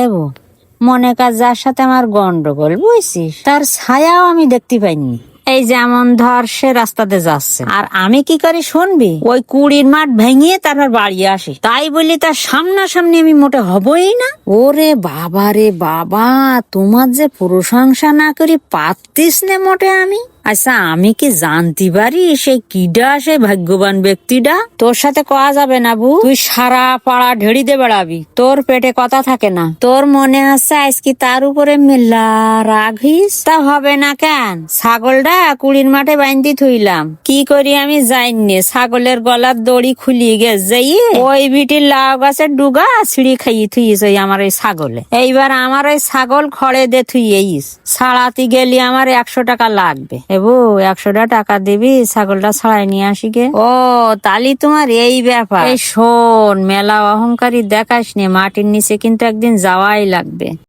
এবো মনে কর যার সাথে আমার গন্ডগোল বুঝছিস, তার ছায়াও আমি দেখতে পাইনি। এই যেমন ধর সে রাস্তাতে যাচ্ছে, আর আমি কি করি শুনবি, ওই কুড়ির মাঠ ভেঙে তারপর বাড়ি আসি, তাই বলি তার সামনাসামনি আমি মোটে হবই না। ওরে বাবা রে বাবা, তোমার যে প্রশংসা না করি পারতিস না মোটে আমি। আচ্ছা আমি কি জানতে পারি সে কিডা, সে ভাগ্যবান ব্যক্তিটা? তোর সাথে কয়া যাবে না বু, তুই সারা পাড়া ঢেড়িতে বেড়াবি, তোর পেটে কথা থাকে না। তোর মনে আছে আজকে তার উপরে মেলা রাগ হইস? তা হবে না কেন, ছাগলটা কুড়ির মাঠে বাইন্দি থুইলাম, কি করি আমি জানি, ছাগলের গলার দড়ি খুলিয়ে গেছে, যাইয়ে ওই বিটির লাউ গাছের ডুগা ছিঁড়ি খাইয়ে থুইস ওই আমার ওই ছাগলে। এইবার আমার ওই ছাগল খড়ে দে থুইয়েইস, ছাড়াতে গেলি আমার 100 টাকা লাগবে। এবু 100 টাকা দিবি, ছাগলটা ছাড়াই নিয়ে আসি গে। ও তালি তোমার এই ব্যাপার। এই শোন, মেলা অহংকারী দেখাস নে, মাটির নিচে কিন্তু একদিন যাওয়াই লাগবে।